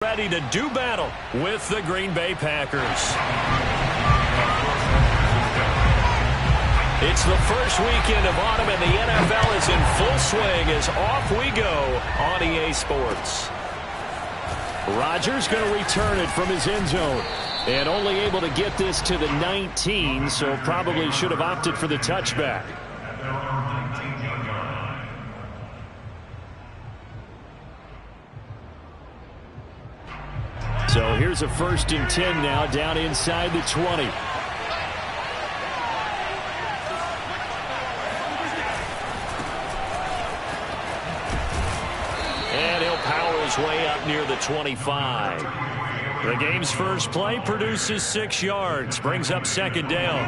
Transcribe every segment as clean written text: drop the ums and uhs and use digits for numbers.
Ready to do battle with the Green Bay Packers. It's the first weekend of autumn, and the NFL is in full swing as off we go on EA Sports. Rodgers going to return it from his end zone, and only able to get this to the 19, so probably should have opted for the touchback. So here's a 1st and 10 now, down inside the 20. And he'll power his way up near the 25. The game's first play produces 6 yards, brings up 2nd down.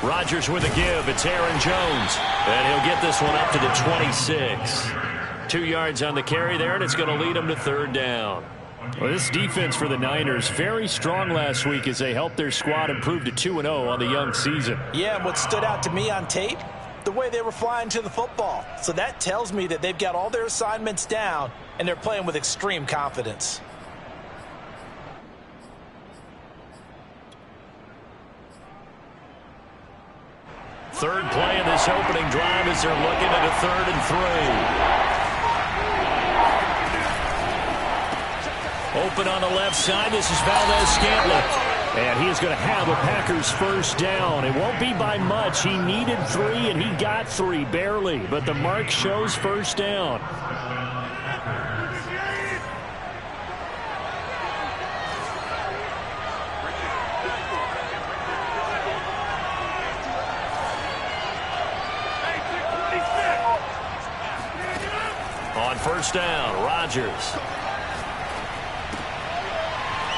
Rodgers with a give. It's Aaron Jones. And he'll get this one up to the 26. 2 yards on the carry there, and it's going to lead him to 3rd down. Well, this defense for the Niners, very strong last week as they helped their squad improve to 2-0 on the young season. Yeah, and what stood out to me on tape, the way they were flying to the football. So that tells me that they've got all their assignments down, and they're playing with extreme confidence. Third play of this opening drive as they're looking at a 3rd and 3. Open on the left side. This is Valdez-Scantling. And he is going to have a Packers 1st down. It won't be by much. He needed 3, and he got 3, barely. But the mark shows 1st down. On 1st down, Rodgers.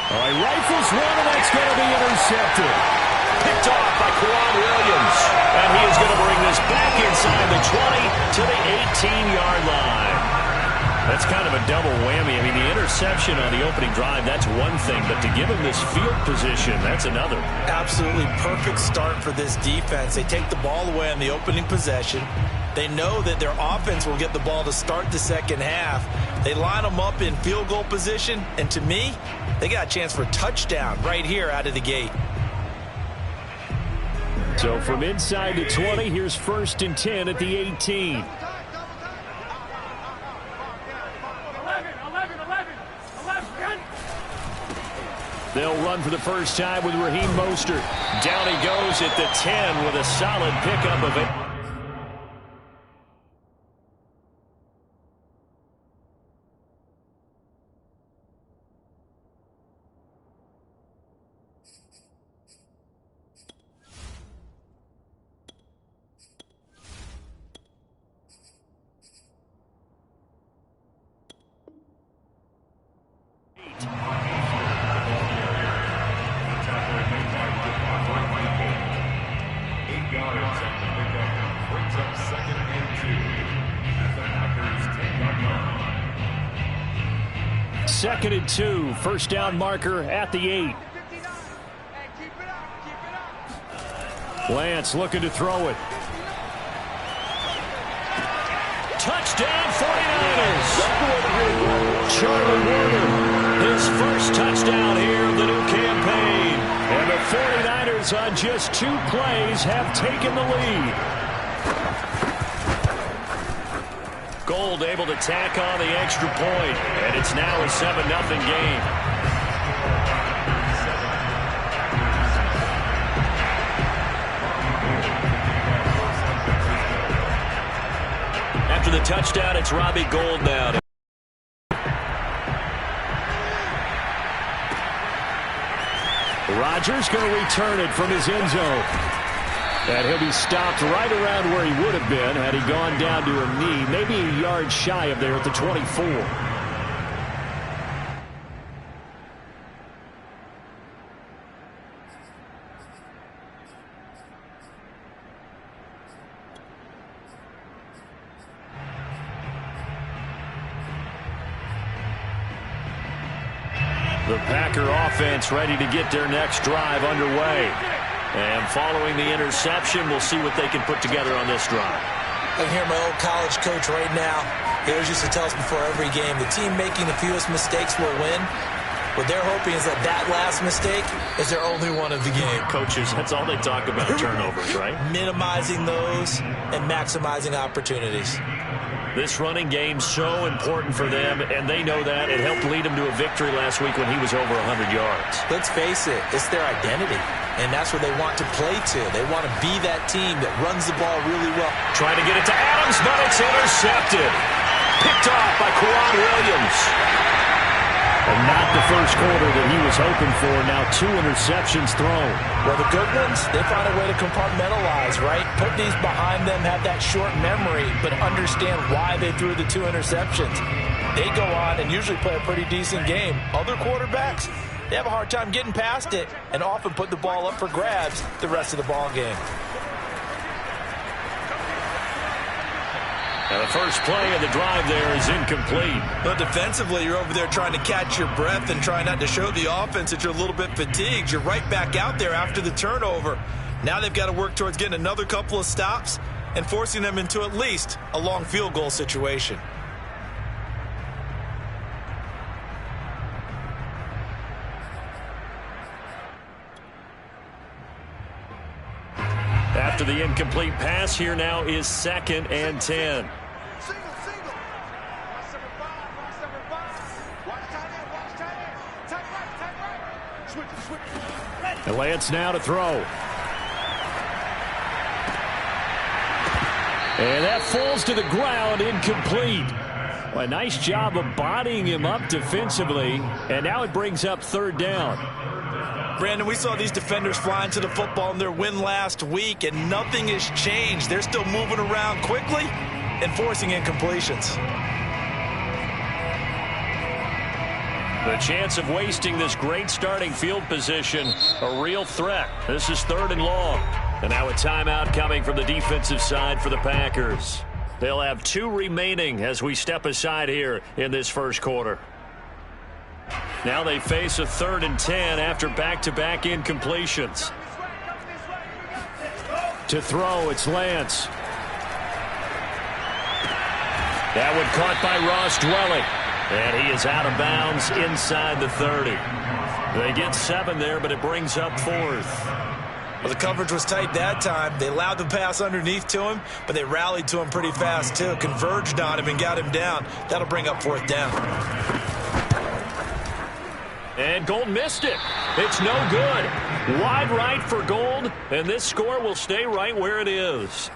All right, rifles one, and that's going to be intercepted. Picked off by Kwan Williams. And he is going to bring this back inside the 20 to the 18-yard line. That's kind of a double whammy. I mean, the interception on the opening drive, that's one thing. But to give him this field position, that's another. Absolutely perfect start for this defense. They take the ball away on the opening possession. They know that their offense will get the ball to start the 2nd half. They line them up in field goal position, and to me, they got a chance for a touchdown right here out of the gate. So from inside the 20, here's 1st and 10 at the 18. They'll run for the first time with Raheem Mostert. Down he goes at the 10 with a solid pickup of it. Second and 2, 1st down marker at the 8. Lance looking to throw it. Touchdown 49ers. Charlie Warner, his 1st touchdown here of the new campaign. And the 49ers on just 2 plays have taken the lead. Gold able to tack on the extra point, and it's now a 7-0 game. After the touchdown, it's Robbie Gould now. Rodgers going to return it from his end zone. And he'll be stopped right around where he would have been had he gone down to a knee, maybe a yard shy of there at the 24. The Packer offense ready to get their next drive underway. And following the interception, we'll see what they can put together on this drive. I can hear my old college coach right now. He always used to tell us before every game, the team making the fewest mistakes will win. What they're hoping is that last mistake is their only one of the game. Coaches, that's all they talk about, turnovers, right? Minimizing those and maximizing opportunities. This running game's so important for them, and they know that. It helped lead them to a victory last week when he was over 100 yards. Let's face it, it's their identity, and that's what they want to play to. They want to be that team that runs the ball really well. Trying to get it to Adams, but it's intercepted. Picked off by Quan Williams. And not the first quarter that he was hoping for. Now 2 interceptions thrown. Well, the good ones, they find a way to compartmentalize, right? Put these behind them, have that short memory, but understand why they threw the 2 interceptions. They go on and usually play a pretty decent game. Other quarterbacks, they have a hard time getting past it and often put the ball up for grabs the rest of the ball game. Now the first play of the drive there is incomplete. But defensively, you're over there trying to catch your breath and trying not to show the offense that you're a little bit fatigued. You're right back out there after the turnover. Now they've got to work towards getting another couple of stops and forcing them into at least a long field goal situation. After the incomplete pass, here now is 2nd and 10. And Lance now to throw. And that falls to the ground, incomplete. Well, a nice job of bodying him up defensively, and now it brings up 3rd down. Brandon, we saw these defenders flying to the football in their win last week, and nothing has changed. They're still moving around quickly and forcing incompletions. The chance of wasting this great starting field position, a real threat. This is 3rd and long. And now a timeout coming from the defensive side for the Packers. They'll have 2 remaining as we step aside here in this first quarter. Now they face a 3rd and 10 after back-to-back incompletions. To throw, it's Lance. That one caught by Ross Dwelling. And he is out of bounds inside the 30. They get 7 there, but it brings up 4th. Well, the coverage was tight that time. They allowed the pass underneath to him, but they rallied to him pretty fast, too. Converged on him and got him down. That'll bring up 4th down. And Gold missed it. It's no good. Wide right for Gold, and this score will stay right where it is.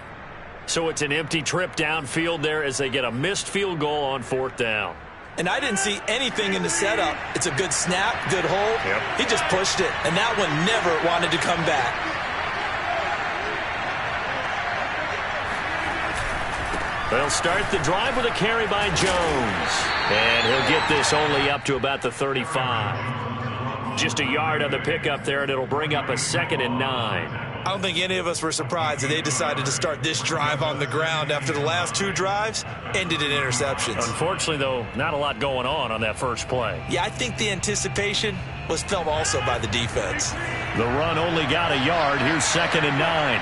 So it's an empty trip downfield there as they get a missed field goal on 4th down. And I didn't see anything in the setup. It's a good snap, good hold. Yep. He just pushed it, and that one never wanted to come back. They'll start the drive with a carry by Jones. And he'll get this only up to about the 35. Just a yard on the pickup there, and it'll bring up a 2nd and 9. I don't think any of us were surprised that they decided to start this drive on the ground after the last 2 drives ended in interceptions. Unfortunately, though, not a lot going on that first play. Yeah, I think the anticipation was felt also by the defense. The run only got a yard. Here's 2nd and 9.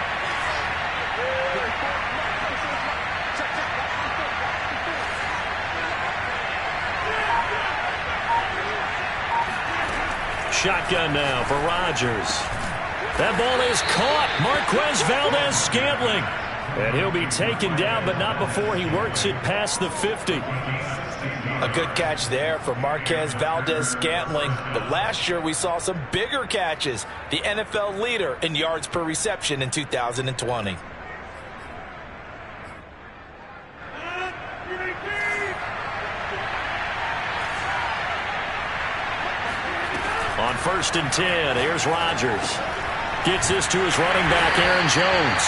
Shotgun now for Rodgers. That ball is caught. Marquez Valdez-Scantling. And he'll be taken down, but not before he works it past the 50. A good catch there for Marquez Valdez-Scantling. But last year we saw some bigger catches. The NFL leader in yards per reception in 2020. On 1st and 10, here's Rodgers. Gets this to his running back, Aaron Jones.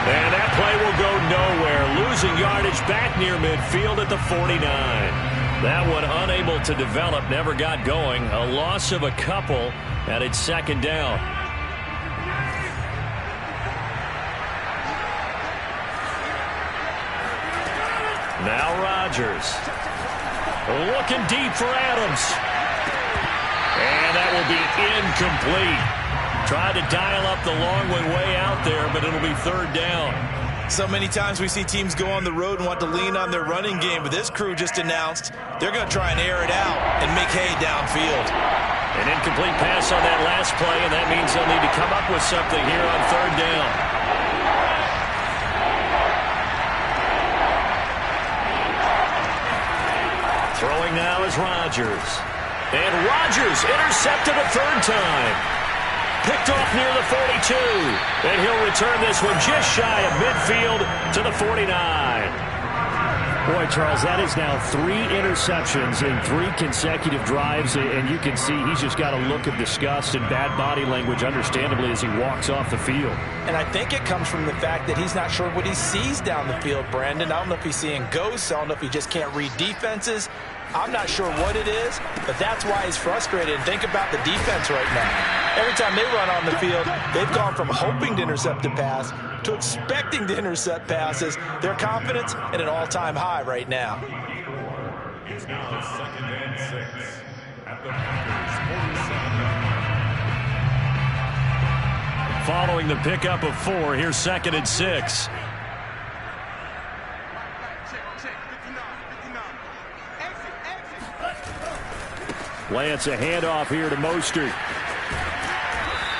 And that play will go nowhere. Losing yardage back near midfield at the 49. That one unable to develop, never got going. A loss of a couple, and it's 2nd down. Now Rodgers. Looking deep for Adams. And that will be incomplete. Tried to dial up the long way out there, but it'll be third down. So many times we see teams go on the road and want to lean on their running game, but this crew just announced they're going to try and air it out and make hay downfield. An incomplete pass on that last play, and that means they'll need to come up with something here on third down. Throwing now is Rodgers. And Rodgers intercepted a third time. Picked off near the 42. And he'll return this one just shy of midfield to the 49. Boy, Charles, that is now 3 interceptions in 3 consecutive drives, and you can see he's just got a look of disgust and bad body language, understandably, as he walks off the field. And I think it comes from the fact that he's not sure what he sees down the field, Brandon. I don't know if he's seeing ghosts. I don't know if he just can't read defenses. I'm not sure what it is, but that's why he's frustrated. And think about the defense right now. Every time they run on the field, they've gone from hoping to intercept a pass to expecting to intercept passes. Their confidence at an all-time high right now. It's now 2nd and 6 at the Packers' 47. Following the pickup of 4, here's 2nd and 6. Lance, a handoff here to Mostert.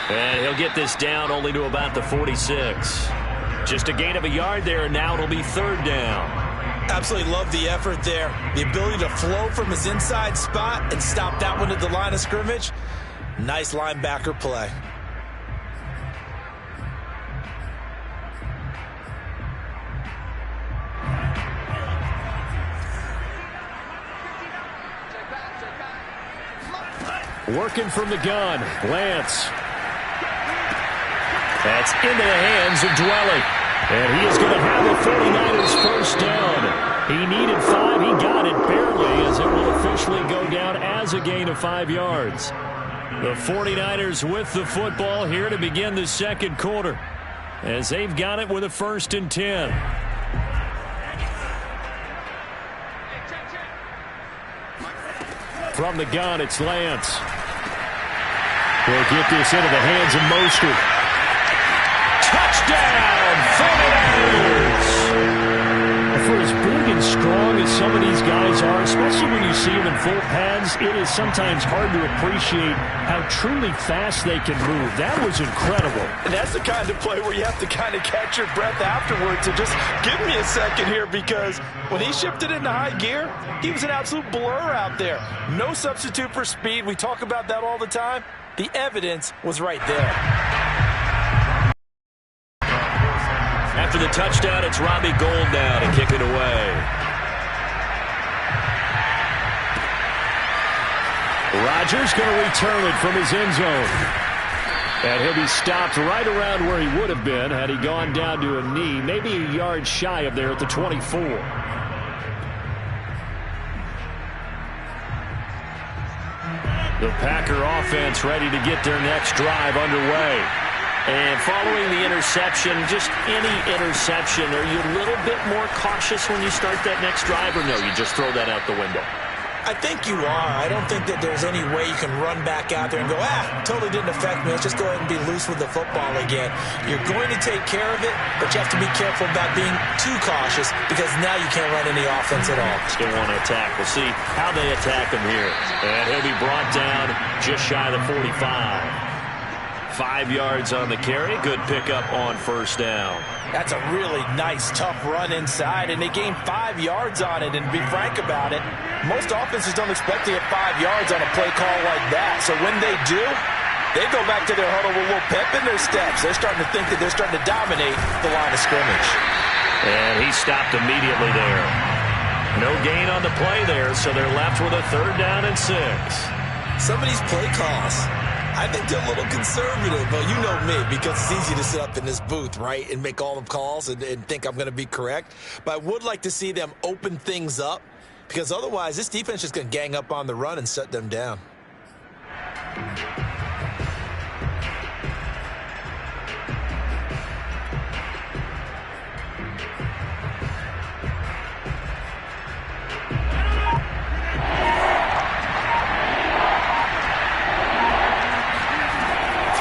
And he'll get this down only to about the 46. Just a gain of a yard there, and now it'll be third down. Absolutely love the effort there. The ability to flow from his inside spot and stop that one at the line of scrimmage. Nice linebacker play. Working from the gun, Lance. That's into the hands of Dwelly. And he is going to have the 49ers first down. He needed 5. He got it barely, as it will officially go down as a gain of 5 yards. The 49ers with the football here to begin the second quarter, as they've got it with a 1st and 10. From the gun, it's Lance. We'll get this into the hands of Mostert. Touchdown, 49ers! For as big and strong as some of these guys are, especially when you see them in full pads, it is sometimes hard to appreciate how truly fast they can move. That was incredible. And that's the kind of play where you have to kind of catch your breath afterwards and just give me a second here, because when he shifted into high gear, he was an absolute blur out there. No substitute for speed. We talk about that all the time. The evidence was right there. After the touchdown, it's Robbie Gould now to kick it away. Rodgers going to return it from his end zone. And he'll be stopped right around where he would have been had he gone down to a knee, maybe a yard shy of there at the 24. The Packer offense ready to get their next drive underway. And following the interception, just any interception, are you a little bit more cautious when you start that next drive, or no, you just throw that out the window? I think you are. I don't think that there's any way you can run back out there and go, totally didn't affect me. Let's just go ahead and be loose with the football again. You're going to take care of it, but you have to be careful about being too cautious, because now you can't run any offense at all. Still want to attack. We'll see how they attack him here. And he'll be brought down just shy of the 45. 5 yards on the carry. Good pickup on first down. That's a really nice, tough run inside, and they gained 5 yards on it. And to be frank about it, most offenses don't expect to get 5 yards on a play call like that. So when they do, they go back to their huddle with a little pep in their steps. They're starting to think that they're starting to dominate the line of scrimmage. And he stopped immediately there. No gain on the play there, so they're left with a 3rd down and 6. Some of these play calls, I think they're a little conservative, but you know me, because it's easy to sit up in this booth, right, and make all the calls and think I'm going to be correct. But I would like to see them open things up, because otherwise this defense is just going to gang up on the run and shut them down.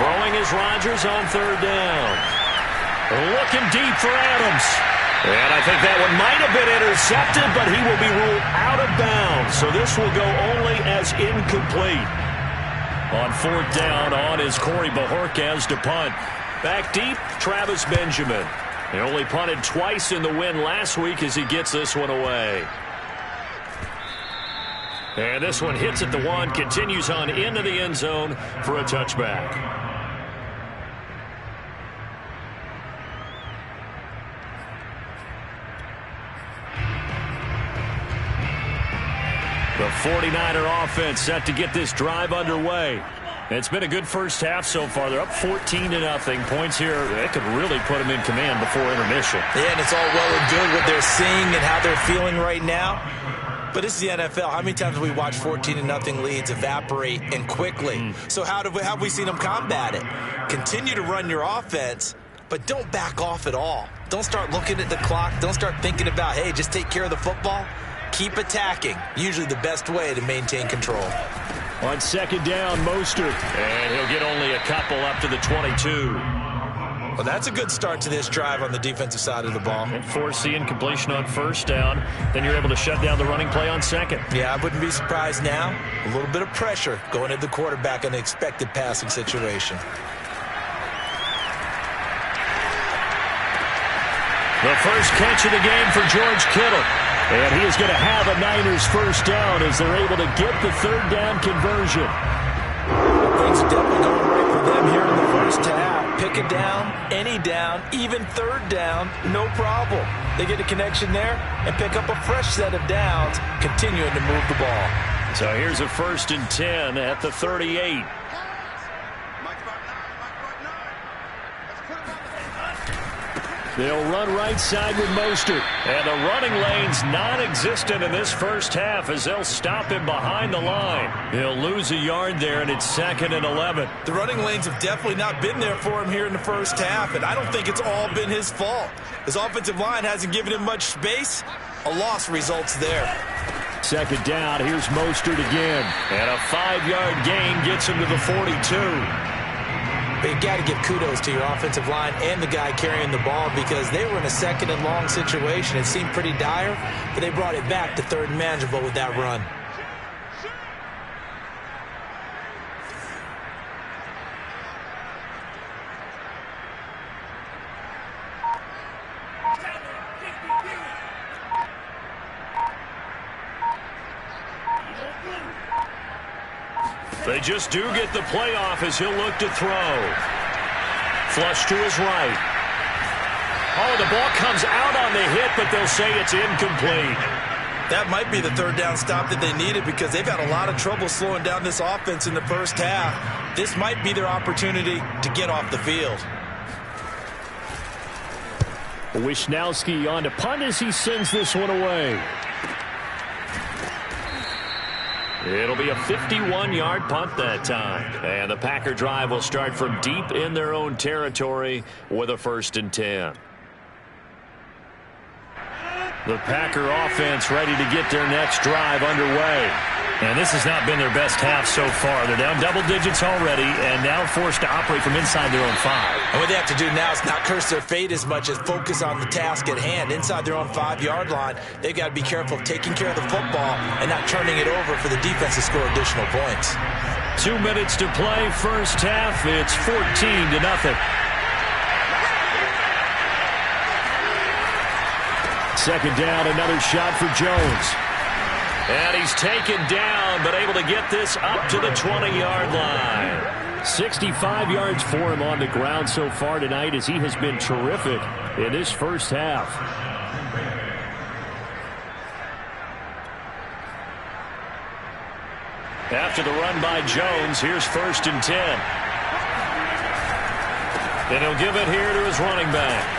Throwing is Rodgers on third down. Looking deep for Adams. And I think that one might have been intercepted, but he will be ruled out of bounds. So this will go only as incomplete. On fourth down, on is Corey Bojorquez to punt. Back deep, Travis Benjamin. He only punted twice in the win last week as he gets this one away. And this one hits at the one, continues on into the end zone for a touchback. The 49er offense set to get this drive underway. It's been a good first half so far. They're up 14-0. Points here, that could really put them in command before intermission. Yeah, and it's all well and good what they're seeing and how they're feeling right now. But this is the NFL. How many times have we watched 14-0 leads evaporate and quickly? So how have we seen them combat it? Continue to run your offense, but don't back off at all. Don't start looking at the clock. Don't start thinking about, hey, just take care of the football. Keep attacking. Usually the best way to maintain control. On second down, Mostert. And he'll get only a couple up to the 22. Well, that's a good start to this drive on the defensive side of the ball. And force the incompletion on first down. Then you're able to shut down the running play on second. Yeah, I wouldn't be surprised now. A little bit of pressure going at the quarterback in an expected passing situation. The first catch of the game for George Kittle. And he is going to have a Niners first down as they're able to get the third down conversion. Things are definitely going right for them here in the first half. Pick a down, any down, even third down, no problem. They get a connection there and pick up a fresh set of downs, continuing to move the ball. So here's a 1st and 10 at the 38. They'll run right side with Mostert. And the running lane's non-existent in this first half as they'll stop him behind the line. He'll lose a yard there, and it's 2nd and 11. The running lanes have definitely not been there for him here in the first half, and I don't think it's all been his fault. His offensive line hasn't given him much space. A loss results there. Second down, here's Mostert again. And a 5-yard gain gets him to the 42. But you got to give kudos to your offensive line and the guy carrying the ball because they were in a 2nd and long situation. It seemed pretty dire, but they brought it back to 3rd and manageable with that run. They just do get the playoff as he'll look to throw. Flush to his right. Oh, the ball comes out on the hit, but they'll say it's incomplete. That might be the third down stop that they needed because they've had a lot of trouble slowing down this offense in the first half. This might be their opportunity to get off the field. Wisnowski on to punt as he sends this one away. It'll be a 51-yard punt that time. And the Packer drive will start from deep in their own territory with a 1st and 10. The Packer offense ready to get their next drive underway. And this has not been their best half so far. They're down double digits already and now forced to operate from inside their own 5. And what they have to do now is not curse their fate as much as focus on the task at hand. Inside their own 5-yard line, they've got to be careful of taking care of the football and not turning it over for the defense to score additional points. 2 minutes to play, first half. It's 14-0. Second down, another shot for Jones. And he's taken down, but able to get this up to the 20-yard line. 65 yards for him on the ground so far tonight as he has been terrific in this first half. After the run by Jones, here's 1st and 10. And he'll give it here to his running back.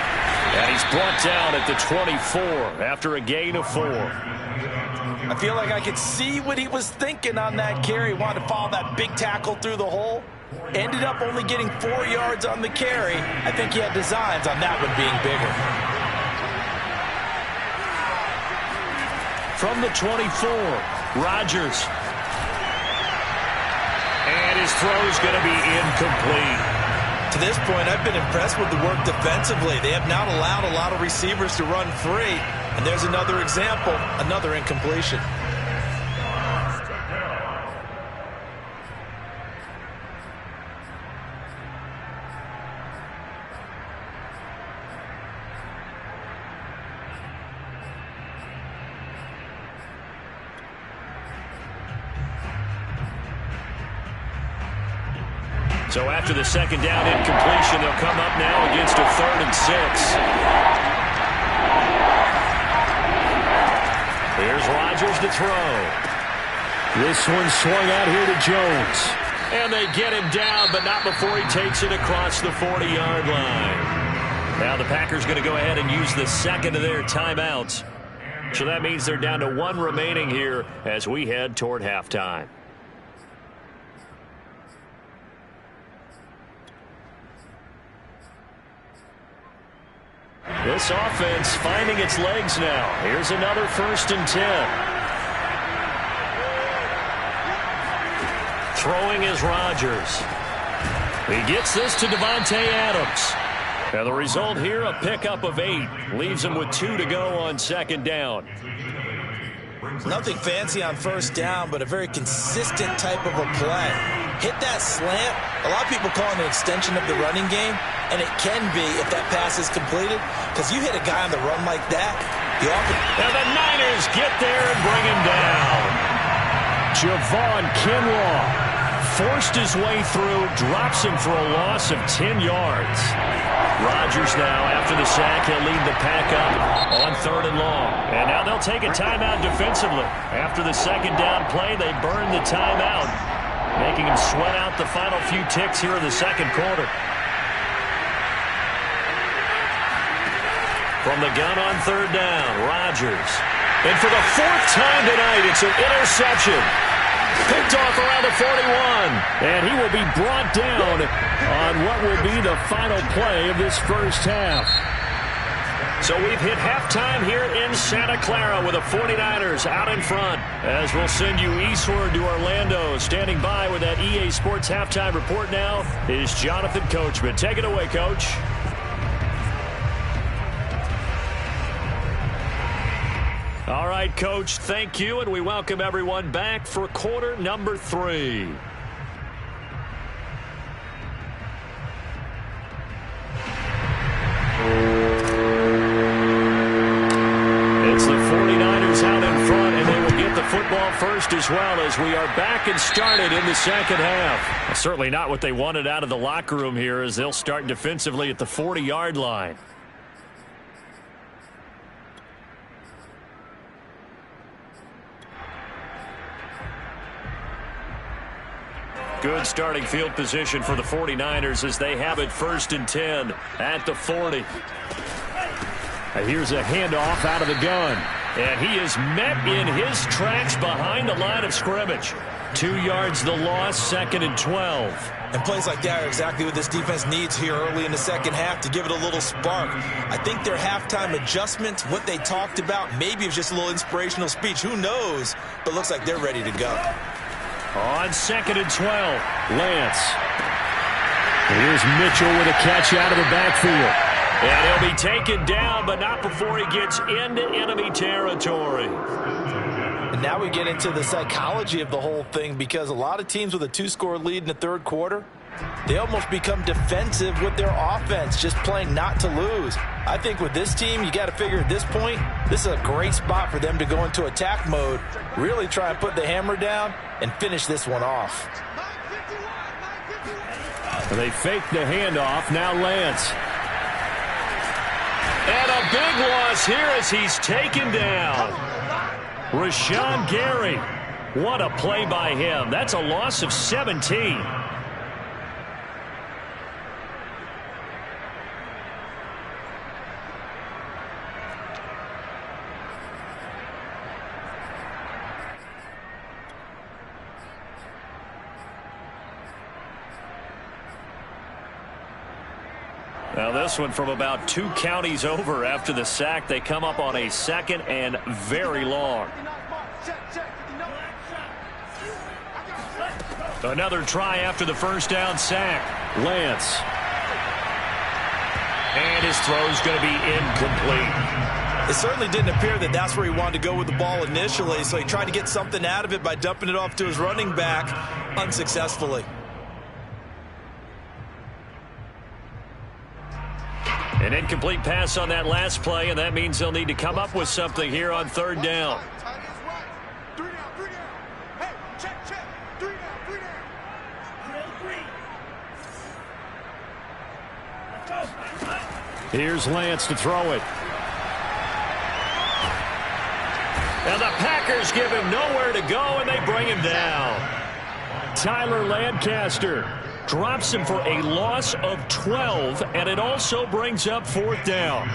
And he's brought down at the 24 after a gain of 4. I feel like I could see what he was thinking on that carry. Wanted to follow that big tackle through the hole. Ended up only getting 4 yards on the carry. I think he had designs on that one being bigger. From the 24, Rodgers. And his His throw's going to be incomplete. To this point, I've been impressed with the work defensively. They have not allowed a lot of receivers to run free. And there's another example, another incompletion. So after the second down incompletion, they'll come up now against a 3rd and 6. Here's Rodgers to throw. This one swung out here to Jones. And they get him down, but not before he takes it across the 40-yard line. Now the Packers going to go ahead and use the second of their timeouts. So that means they're down to 1 remaining here as we head toward halftime. This offense finding its legs now. Here's another 1st and 10. Throwing is Rodgers. He gets this to Davante Adams. And the result here, a pickup of 8. Leaves him with 2 to go on 2nd down. Nothing fancy on 1st down, but a very consistent type of a play. Hit that slant. A lot of people call it an extension of the running game, and it can be if that pass is completed, because you hit a guy on the run like that. And the Niners get there and bring him down. Javon Kinlaw forced his way through, drops him for a loss of 10 yards. Rodgers now, after the sack, he'll lead the pack up on 3rd and long. And now they'll take a timeout defensively. After the second down play, they burn the timeout, making him sweat out the final few ticks here in the second quarter. From the gun on 3rd down, Rodgers. And for the 4th time tonight, it's an interception. Picked off around the 41. And he will be brought down on what will be the final play of this first half. So we've hit halftime here in Santa Clara with the 49ers out in front. As we'll send you eastward to Orlando. Standing by with that EA Sports halftime report now is Jonathan Coachman. Take it away, Coach. All right, Coach, thank you, and we welcome everyone back for quarter number 3. It's the 49ers out in front, and they will get the football first as well as we are back and started in the second half. Well, certainly not what they wanted out of the locker room here as they'll start defensively at the 40-yard line. Good starting field position for the 49ers as they have it 1st and 10 at the 40. And here's a handoff out of the gun. And he is met in his tracks behind the line of scrimmage. 2 yards the loss, 2nd and 12. And plays like that are exactly what this defense needs here early in the second half to give it a little spark. I think their halftime adjustments, what they talked about, maybe it was just a little inspirational speech. Who knows? But looks like they're ready to go. On 2nd and 12, Lance. Here's Mitchell with a catch out of the backfield. And he'll be taken down, but not before he gets into enemy territory. And now we get into the psychology of the whole thing, because a lot of teams with a 2-score lead in the 3rd quarter, they almost become defensive with their offense, just playing not to lose. I think with this team, you got to figure at this point, this is a great spot for them to go into attack mode, really try and put the hammer down and finish this one off. They fake the handoff. Now Lance. And a big loss here as he's taken down. Rashawn Gary. What a play by him. That's a loss of 17. Now this one from about 2 counties over after the sack. They come up on a 2nd and very long. Another try after the first down sack. Lance. And his throw's going to be incomplete. It certainly didn't appear that that's where he wanted to go with the ball initially, so he tried to get something out of it by dumping it off to his running back unsuccessfully. An incomplete pass on that last play, and that means they'll need to come up with something here on third down. Here's Lance to throw it. And the Packers give him nowhere to go, and they bring him down. Tyler Lancaster drops him for a loss of 12, and it also brings up fourth down.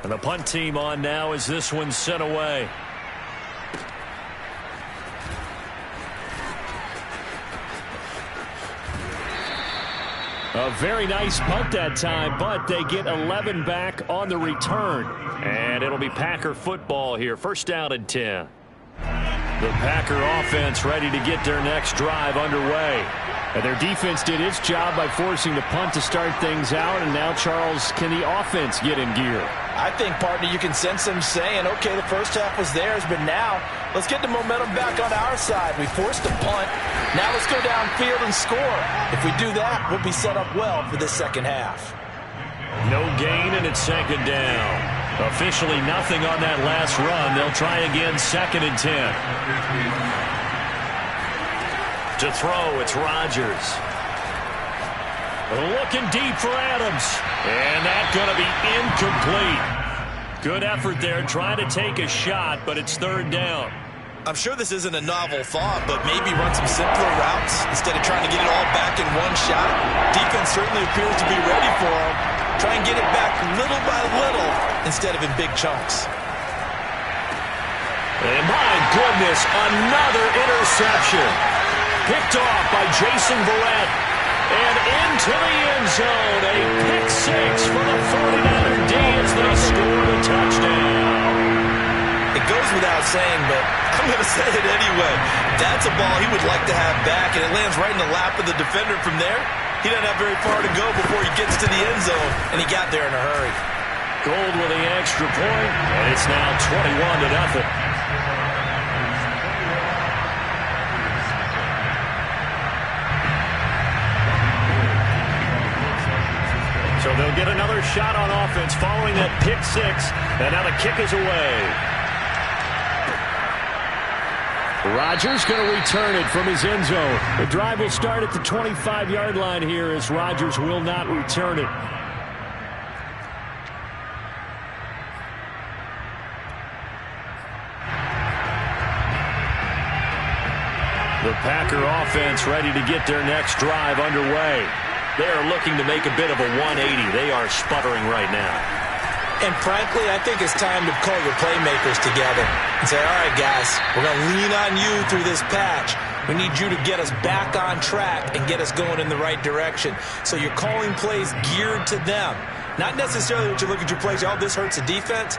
And the punt team on now as this one's sent away. A very nice punt that time, but they get 11 back on the return. And it'll be Packer football here. First down and 10. The Packer offense ready to get their next drive underway. And their defense did its job by forcing the punt to start things out. And now, Charles, can the offense get in gear? I think, partner, you can sense them saying, okay, the first half was theirs, but now let's get the momentum back on our side. We forced a punt. Now let's go downfield and score. If we do that, we'll be set up well for this second half. No gain, and it's second down. Officially nothing on that last run. They'll try again, second and 10. To throw, it's Rodgers. Looking deep for Adams. And that's going to be incomplete. Good effort there, trying to take a shot, but it's third down. I'm sure this isn't a novel thought, but maybe run some simpler routes instead of trying to get it all back in one shot. Defense certainly appears to be ready for him. Try and get it back little by little instead of in big chunks. And my goodness, another interception. Picked off by Jason Verrett. And into the end zone. A pick six for the 49er D as they score the touchdown. It goes without saying, but I'm going to say it anyway. That's a ball he would like to have back, and it lands right in the lap of the defender from there. He doesn't have very far to go before he gets to the end zone, and he got there in a hurry. Gold with the extra point, and it's now 21-0. So they'll get another shot on offense following that pick six, and now the kick is away. Rodgers going to return it from his end zone. The drive will start at the 25-yard line here as Rodgers will not return it. The Packer offense ready to get their next drive underway. They are looking to make a bit of a 180. They are sputtering right now. And frankly, I think it's time to call your playmakers together and say, all right, guys, we're going to lean on you through this patch. We need you to get us back on track and get us going in the right direction. So you're calling plays geared to them. Not necessarily what you look at your plays, oh, this hurts the defense.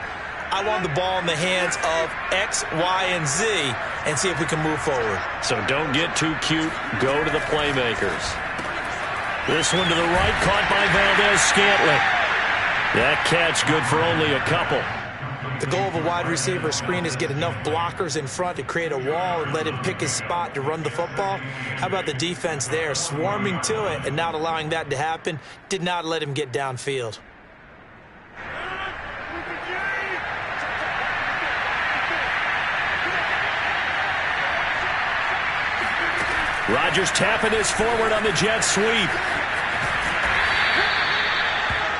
I want the ball in the hands of X, Y, and Z and see if we can move forward. So don't get too cute. Go to the playmakers. This one to the right, caught by Valdez-Scantling. That catch good for only a couple. The goal of a wide receiver screen is get enough blockers in front to create a wall and let him pick his spot to run the football. How about the defense there, swarming to it and not allowing that to happen? Did not let him get downfield. Rodgers tapping this forward on the jet sweep.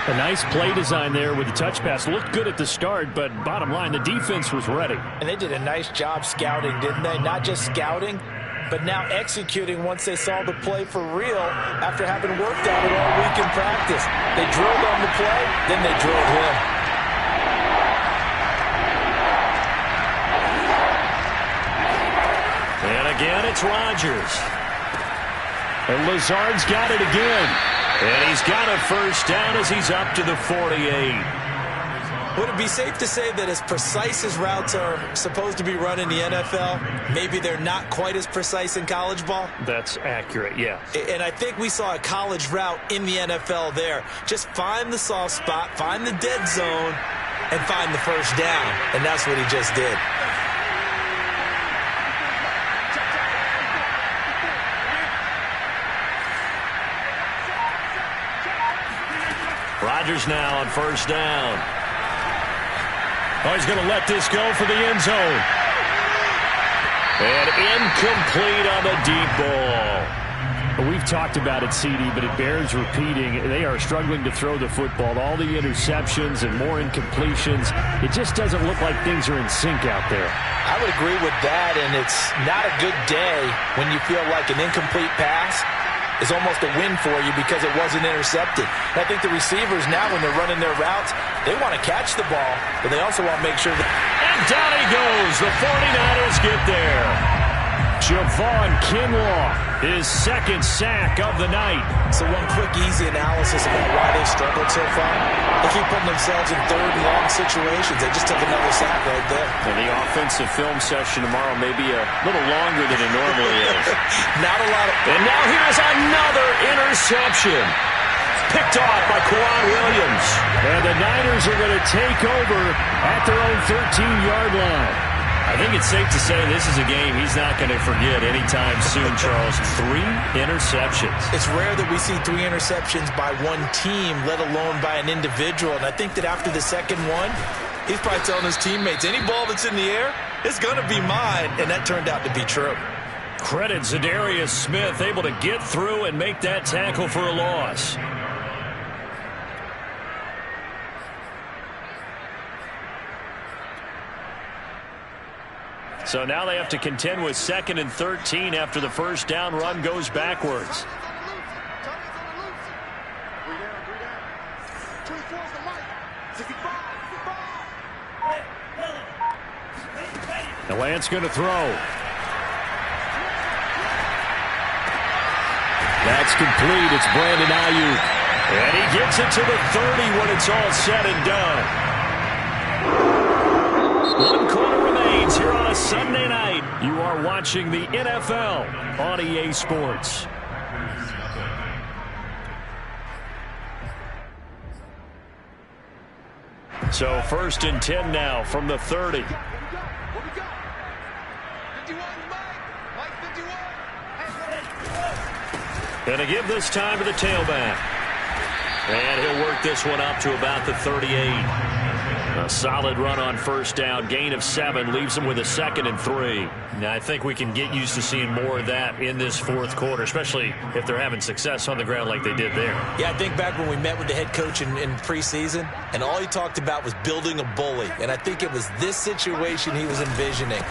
A nice play design there with the touch pass. Looked good at the start, but bottom line, the defense was ready. And they did a nice job scouting, didn't they? Not just scouting, but now executing once they saw the play for real after having worked on it all week in practice. They drilled on the play, then they drilled him. And again, it's Rodgers. And Lazard's got it again. And he's got a first down as he's up to the 48. Would it be safe to say that as precise as routes are supposed to be run in the NFL, maybe they're not quite as precise in college ball? That's accurate, yeah. And I think we saw a college route in the NFL there. Just find the soft spot, find the dead zone, and find the first down. And that's what he just did. Rodgers now on first down. Oh, he's going to let this go for the end zone. And incomplete on the deep ball. We've talked about it, CD, but it bears repeating. They are struggling to throw the football. All the interceptions and more incompletions. It just doesn't look like things are in sync out there. I would agree with that, and it's not a good day when you feel like an incomplete pass is almost a win for you because it wasn't intercepted. And I think the receivers now, when they're running their routes, they want to catch the ball, but they also want to make sure that... And down he goes. The 49ers get there. Javon Kinlaw, his second sack of the night. So one quick, easy analysis about why they've struggled so far. They keep putting themselves in third and long situations. They just took another sack right there. And the offensive film session tomorrow may be a little longer than it normally is. Not a lot of... And now here's another interception. Picked off by Quan Williams. And the Niners are going to take over at their own 13-yard line. I think it's safe to say this is a game he's not going to forget anytime soon, Charles. 3 interceptions. It's rare that we see 3 interceptions by one team, let alone by an individual. And I think that after the second one, he's probably telling his teammates, any ball that's in the air, it's going to be mine. And that turned out to be true. Credit Zadarius Smith, able to get through and make that tackle for a loss. So now they have to contend with 2nd and 13 after the first down run goes backwards. Now Lance going to throw. That's complete. It's Brandon Ayuk. And he gets it to the 30 when it's all said and done. 1 quarter remains here on a Sunday night. You are watching the NFL on EA Sports. So 1st and 10 now from the 30. Going to give this time to the tailback. And he'll work this one up to about the 38. A solid run on first down. Gain of 7 leaves them with a 2nd and 3. Now, I think we can get used to seeing more of that in this 4th quarter, especially if they're having success on the ground like they did there. Yeah, I think back when we met with the head coach in preseason, and all he talked about was building a bully. And I think it was this situation he was envisioning.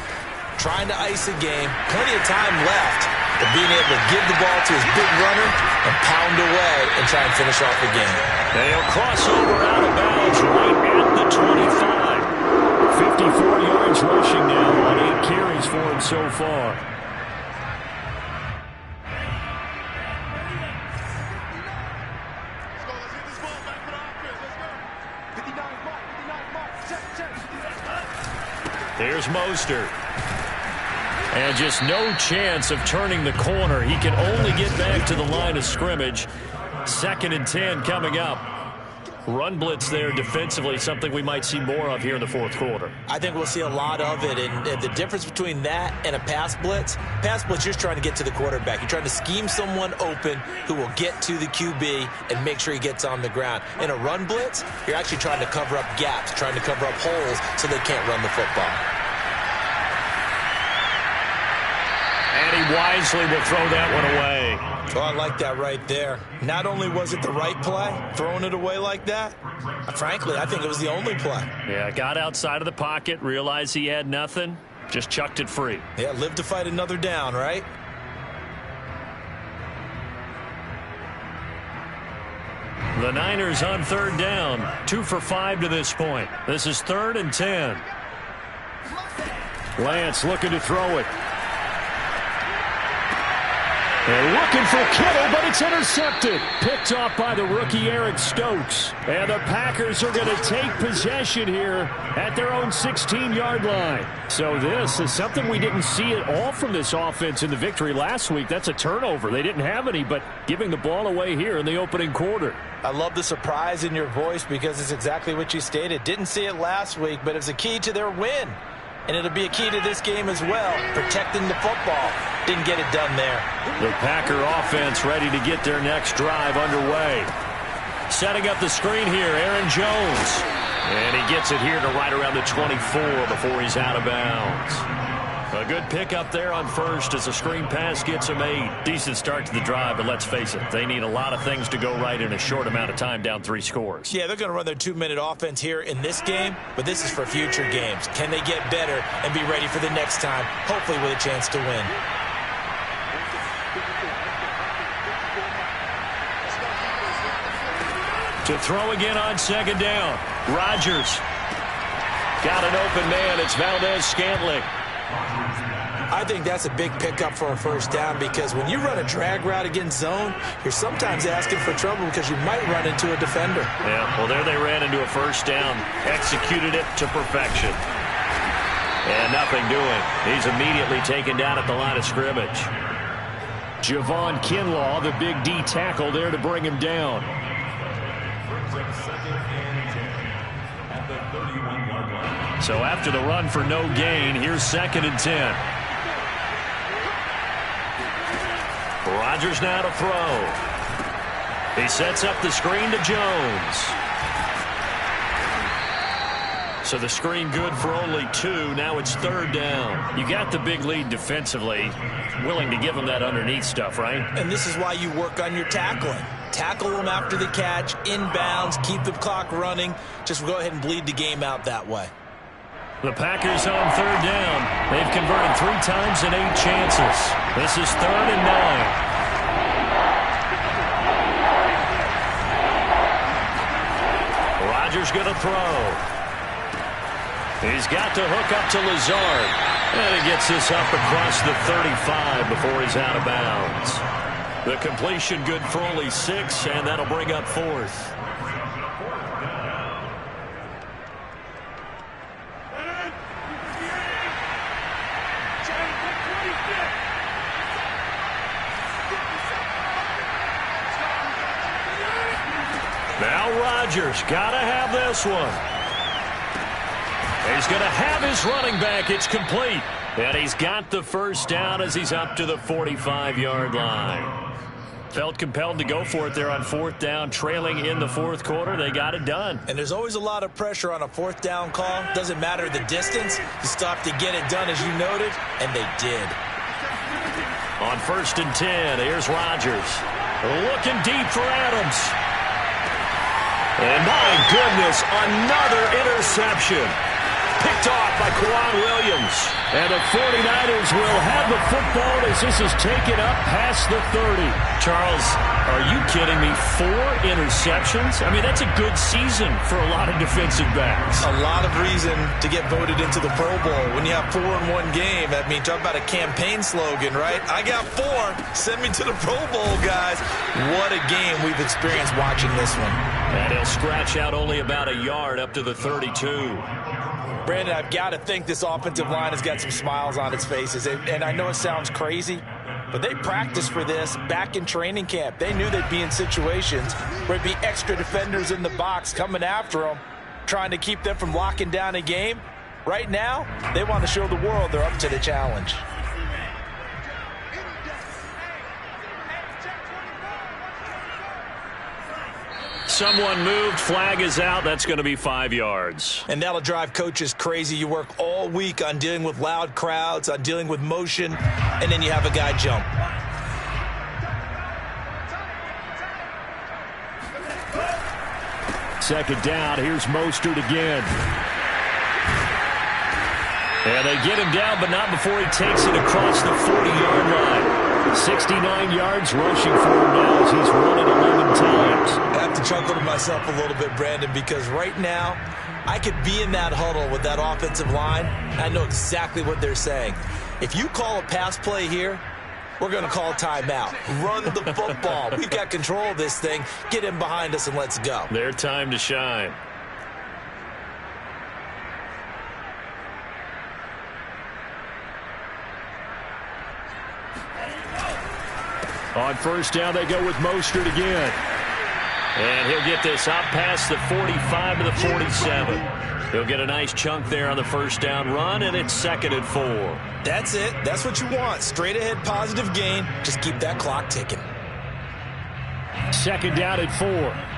Trying to ice a game, plenty of time left, but being able to give the ball to his big runner and pound away and try and finish off the game. And he'll cross over out of bounds right at the 25. 54 yards rushing now on 8 carries for him so far. There's Mostert. And just no chance of turning the corner. He can only get back to the line of scrimmage. 2nd and 10 coming up. Run blitz there defensively, something we might see more of here in the 4th quarter. I think we'll see a lot of it, and the difference between that and a pass blitz, you're just trying to get to the quarterback. You're trying to scheme someone open who will get to the QB and make sure he gets on the ground. In a run blitz, you're actually trying to cover up gaps, trying to cover up holes so they can't run the football. And he wisely will throw that one away. Oh, I like that right there. Not only was it the right play, throwing it away like that, frankly, I think it was the only play. Yeah, got outside of the pocket, realized he had nothing, just chucked it free. Yeah, live to fight another down, right? The Niners on 3rd down, 2 for 5 to this point. This is 3rd and 10. Lance looking to throw it. And looking for Kittle, but it's intercepted. Picked off by the rookie Eric Stokes. And the Packers are going to take possession here at their own 16-yard line. So this is something we didn't see at all from this offense in the victory last week. That's a turnover. They didn't have any, but giving the ball away here in the opening quarter. I love the surprise in your voice because it's exactly what you stated. Didn't see it last week, but it's a key to their win. And it'll be a key to this game as well, protecting the football. Didn't get it done there. The Packer offense ready to get their next drive underway. Setting up the screen here, Aaron Jones. And he gets it here to right around the 24 before he's out of bounds. A good pickup there on first as the screen pass gets him 8. Decent start to the drive, but let's face it, they need a lot of things to go right in a short amount of time, down 3 scores. Yeah, they're going to run their 2-minute offense here in this game, but this is for future games. Can they get better and be ready for the next time, hopefully with a chance to win? To throw again on second down. Rodgers got an open man. It's Valdez-Scantling. I think that's a big pickup for a first down because when you run a drag route against zone, you're sometimes asking for trouble because you might run into a defender. Yeah, well, there they ran into a first down, executed it to perfection. And nothing doing. He's immediately taken down at the line of scrimmage. Javon Kinlaw, the big D tackle there to bring him down. So after the run for no gain, here's 2nd and 10. Rodgers now to throw. He sets up the screen to Jones. So the screen good for only 2. Now it's 3rd down. You got the big lead defensively. Willing to give him that underneath stuff, right? And this is why you work on your tackling. Tackle them after the catch, inbounds, keep the clock running. Just go ahead and bleed the game out that way. The Packers on 3rd down. They've converted 3 times in 8 chances. This is 3rd and 9. Rodgers going to throw. He's got to hook up to Lazard. And he gets this up across the 35 before he's out of bounds. The completion good for only 6, and that'll bring up 4th. Now Rodgers got to have this one. He's going to have his running back. It's complete. And he's got the first down as he's up to the 45-yard line. Felt compelled to go for it there on 4th down, trailing in the 4th quarter. They got it done. And there's always a lot of pressure on a 4th down call. Doesn't matter the distance. You stop to get it done, as you noted, and they did. On 1st and 10, here's Rodgers. Looking deep for Adams. And my goodness, another interception. Picked off by Quan Williams. And the 49ers will have the football as this is taken up past the 30. Charles, are you kidding me? 4 interceptions? I mean, that's a good season for a lot of defensive backs. A lot of reason to get voted into the Pro Bowl. When you have 4 in one game, I mean, talk about a campaign slogan, right? I got 4. Send me to the Pro Bowl, guys. What a game we've experienced watching this one. And he'll scratch out only about a yard up to the 32. Brandon, I've got to think this offensive line has got some smiles on its faces. And I know it sounds crazy, but they practiced for this back in training camp. They knew they'd be in situations where there'd be extra defenders in the box coming after them, trying to keep them from locking down a game. Right now, they want to show the world they're up to the challenge. Someone moved. Flag is out. That's going to be 5 yards. And that'll drive coaches crazy. You work all week on dealing with loud crowds, on dealing with motion, and then you have a guy jump. Second down. Here's Mostert again. And they get him down, but not before he takes it across the 40-yard line. 69 yards rushing for him now as he's run it 11 times. I have to chuckle to myself a little bit, Brandon, because right now I could be in that huddle with that offensive line. I know exactly what they're saying. If you call a pass play here, We're going to call timeout. Run the football. We've got control of this thing. Get him behind us and let's go. Their time to shine. On first down, they go with Mostert again. And he'll get this out past the 45 to the 47. He'll get a nice chunk there on the first down run, and it's 2nd and 4. That's it. That's what you want. Straight ahead, positive gain. Just keep that clock ticking. 2nd down and 4.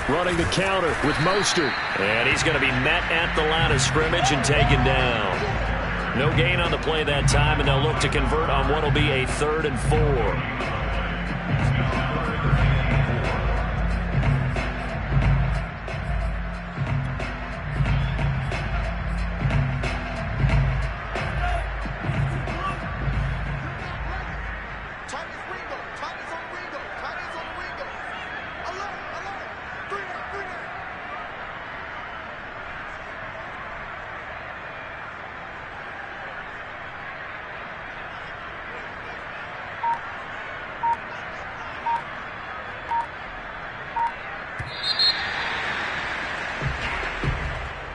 Running the counter with Mostert. And he's going to be met at the line of scrimmage and taken down. No gain on the play that time, and they'll look to convert on what will be a 3rd and 4.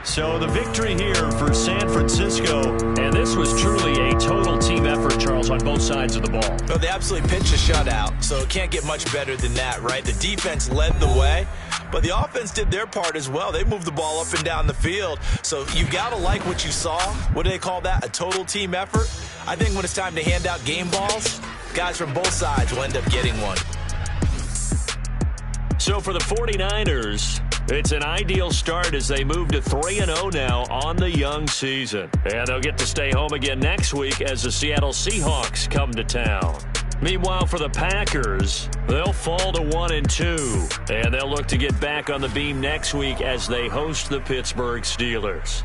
So the victory here for San Francisco, and this was truly a total team effort, Charles, on both sides of the ball. Well, they absolutely pitched a shutout, so it can't get much better than that, right? The defense led the way, but the offense did their part as well. They moved the ball up and down the field, so you got to like what you saw. What do they call that? A total team effort? I think when it's time to hand out game balls, guys from both sides will end up getting one. So for the 49ers, it's an ideal start as they move to 3-0 now on the young season. And they'll get to stay home again next week as the Seattle Seahawks come to town. Meanwhile, for the Packers, they'll fall to 1-2. And they'll look to get back on the beam next week as they host the Pittsburgh Steelers.